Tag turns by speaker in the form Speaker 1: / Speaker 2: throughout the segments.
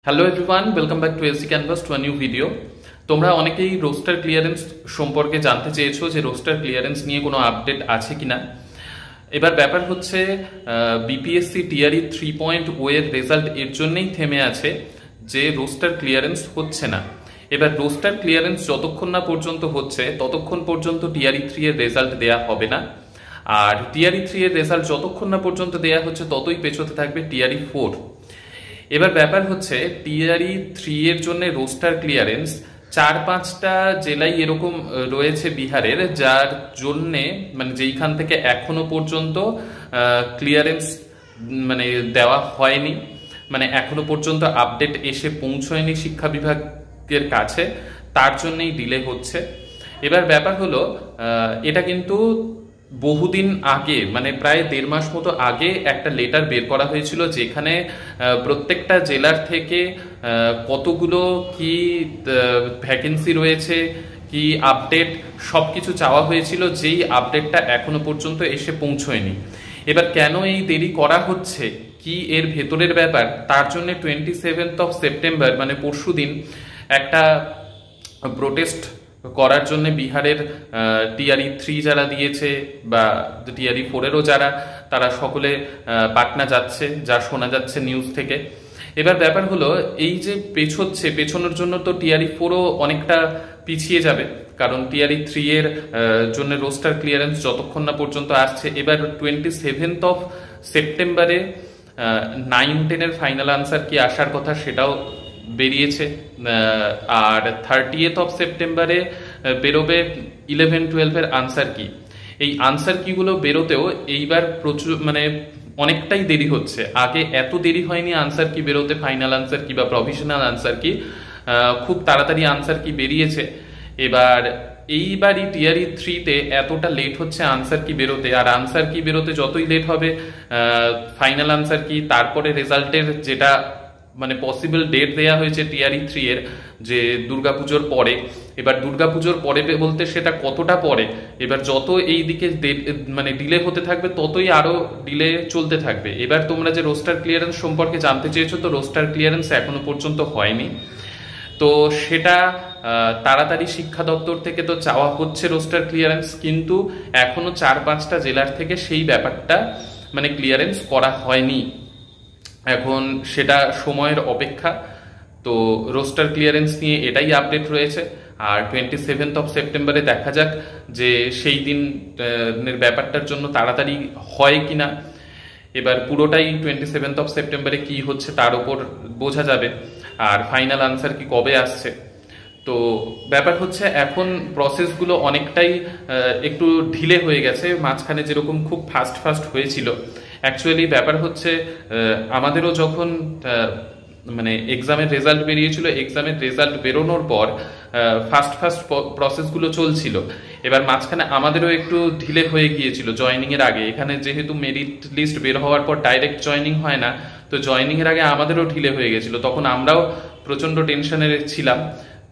Speaker 1: Hello everyone, welcome back to LC canvas to a new video. তোমরা অনেকেই roaster clearance সম্পর্কে জানতে চেয়েছো যে রোস্টার ক্লিয়ারেন্স নিয়ে কোনো আপডেট আছে কিনা। এবার ব্যাপার হচ্ছে বিপিএসসি টিআরই 3.0 এর রেজাল্ট এর জন্যই থেমে আছে যে রোস্টার ক্লিয়ারেন্স হচ্ছে না। এবার রোস্টার ক্লিয়ারেন্স যতক্ষণ না পর্যন্ত হচ্ছে ততক্ষণ পর্যন্ত টিআরই 3 এর রেজাল্ট দেয়া হবে না, আর টিআরই 3 এর রেজাল্ট যতক্ষণ না পর্যন্ত দেয়া হচ্ছে ততই পেছোতে থাকবে টিআরই 4। এবার ব্যাপার হচ্ছে টিআরই 3 এর জন্য রোস্টার ক্লিয়ারেন্স 4-5টা জেলায় এরকম রয়েছে বিহারের, যার জন্যে মানে যেইখান থেকে এখনো পর্যন্ত ক্লিয়ারেন্স মানে দেওয়া হয়নি, মানে এখনো পর্যন্ত আপডেট এসে পৌঁছয়নি শিক্ষা বিভাগের কাছে, তার জন্যই ডিলে হচ্ছে। এবার ব্যাপার হলো এটা কিন্তু বহুদিন আগে মানে প্রায় 1.5 মাস মতো আগে একটা লেটার বের করা হয়েছিল, যেখানে প্রত্যেকটা জেলার থেকে কতগুলো কি ভ্যাকেন্সি রয়েছে, কি আপডেট সবকিছু চাওয়া হয়েছিল, যেই আপডেটটা এখনো পর্যন্ত এসে পৌঁছয়নি। এবার কেন এই দেরি করা হচ্ছে, কি এর ভেতরের ব্যাপার, তার জন্য 27 সেপ্টেম্বর মানে পরশুদিন একটা প্রোটেস্ট করার জন্য বিহারের টিআরই 3 যারা দিয়েছে বা টিআরই 4-এরও যারা, তারা সকলে পাটনা যাচ্ছে, যা শোনা যাচ্ছে নিউজ থেকে। এবার ব্যাপার হলো এই যে পেছনোর জন্য তো টিআরই 4ও অনেকটা পিছিয়ে যাবে, কারণ টিআরই 3 এর জন্য রোস্টার ক্লিয়ারেন্স যতক্ষণ না পর্যন্ত আসছে। এবার 27 সেপ্টেম্বরে 9-10 এর ফাইনাল আনসার কি আসার কথা সেটাও বেরিয়েছে, আর 30 সেপ্টেম্বরে বেরোবে 11-12 এর আনসার কি। এই আনসার কিগুলো বেরোতেও এইবার প্রচুর মানে অনেকটাই দেরি হচ্ছে। আগে এত দেরি হয়নি আনসার কি বেরোতে, ফাইনাল আনসার কি বা প্রভিশনাল আনসার কি, খুব তাড়াতাড়ি আনসার কি বেরিয়েছে। এবার এইবারই টিআরই 3-তে এতটা লেট হচ্ছে আনসার কি বেরোতে, আর আনসার কি বেরোতে যতই লেট হবে ফাইনাল আনসার কি, তারপরে রেজাল্টের যেটা মানে পসিবল ডেট দেয়া হয়েছে টিআরই 3 এর যে দুর্গাপুজোর পরে। এবার দুর্গাপুজোর পরে বলতে সেটা কতটা পরে, এবার যত এই দিকে মানে ডিলে হতে থাকবে ততই আরো ডিলে চলতে থাকবে। এবার তোমরা যে রোস্টার ক্লিয়ারেন্স সম্পর্কে জানতে চেয়েছো, তো রোস্টার ক্লিয়ারেন্স এখনো পর্যন্ত হয়নি, তো সেটা তাড়াতাড়ি শিক্ষা দপ্তর থেকে তো চাওয়া হচ্ছে রোস্টার ক্লিয়ারেন্স, কিন্তু এখনো 4-5টা জেলার থেকে সেই ব্যাপারটা মানে ক্লিয়ারেন্স করা হয়নি। এখন সেটা সময়ের অপেক্ষা। তো রোস্টার ক্লিয়ারেন্স নিয়ে এটাই আপডেট রয়েছে, আর 27 সেপ্টেম্বরে দেখা যাক যে সেই দিনের ব্যাপারটার জন্য তাড়াতাড়ি হয় কিনা। এবার পুরোটাই 27 সেপ্টেম্বরে কি হচ্ছে তার উপর বোঝা যাবে, আর ফাইনাল আনসার কি কবে আসছে। তো ব্যাপার হচ্ছে এখন প্রসেসগুলো অনেকটাই একটু ঢিলে হয়ে গেছে, মাঝখানে যেরকম খুব ফাস্ট হয়েছিল। অ্যাকচুয়ালি ব্যাপার হচ্ছে আমাদেরও যখন মানে এক্সামের রেজাল্ট বেরিয়েছিল, এক্সামের রেজাল্ট বেরোনোর পর ফাস্ট প্রসেসগুলো চলছিল। এবার মাঝখানে আমাদেরও একটু ঢিলে হয়ে গিয়েছিল জয়নিং এর আগে। এখানে যেহেতু মেরিট লিস্ট বের হওয়ার পর ডাইরেক্ট জয়নিং হয় না, তো জয়নিং এর আগে আমাদেরও ঢিলে হয়ে গেছিল, তখন আমরাও প্রচন্ড টেনশনে ছিলাম।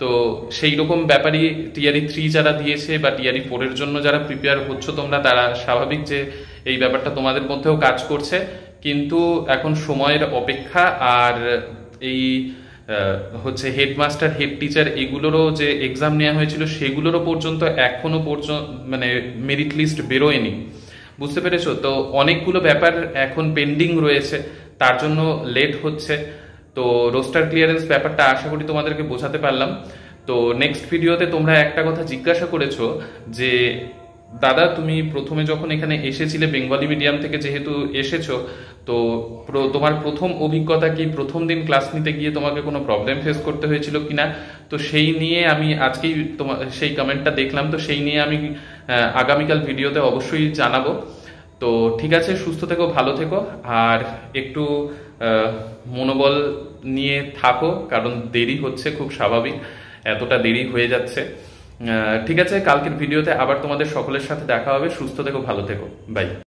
Speaker 1: তো সেই রকম ব্যাপারই টিআরই 3 যারা দিয়েছে বা টিআরই 4 এর জন্য যারা প্রিপেয়ার হচ্ছে তোমরা, তারা স্বাভাবিক যে এই ব্যাপারটা তোমাদের মধ্যেও কাজ করছে, কিন্তু এখন সময়ের অপেক্ষা। আর এই হচ্ছে হেডমাস্টার, হেড টিচার, এগুলোরও যে এক্সাম নেওয়া হয়েছিল সেগুলোরও পর্যন্ত এখনো পর্যন্ত মানে মেরিট লিস্ট বেরোয়নি, বুঝতে পেরেছো? তো অনেকগুলো ব্যাপার এখন পেন্ডিং রয়েছে, তার জন্য লেট হচ্ছে। তো রোস্টার ক্লিয়ারেন্স ব্যাপারটা আশা করি তোমাদেরকে বোঝাতে পারলাম। তো নেক্সট ভিডিওতে তোমরা একটা কথা জিজ্ঞাসা করেছো যে দাদা তুমি প্রথমে যখন এখানে এসেছিলে বেঙ্গলি মিডিয়াম থেকে যেহেতু এসেছো, তো তোমার প্রথম অভিজ্ঞতা কি, প্রথম দিন ক্লাস নিতে গিয়ে তোমাকে কোনো প্রবলেম ফেস করতে হয়েছিল কিনা। তো সেই নিয়ে আমি আজকেই তোমার সেই কমেন্টটা দেখলাম, তো সেই নিয়ে আমি আগামীকাল ভিডিওতে অবশ্যই জানাবো। তো ঠিক আছে, সুস্থ থেকো, ভালো থেকো, আর একটু মনোবল নিয়ে থাকো, কারণ দেরি হচ্ছে, খুব স্বাভাবিক এতটা দেরি হয়ে যাচ্ছে। ঠিক আছে, কালকের ভিডিওতে আবার তোমাদের সকলের সাথে দেখা হবে। সুস্থ থেকো, ভালো থেকো, বাই।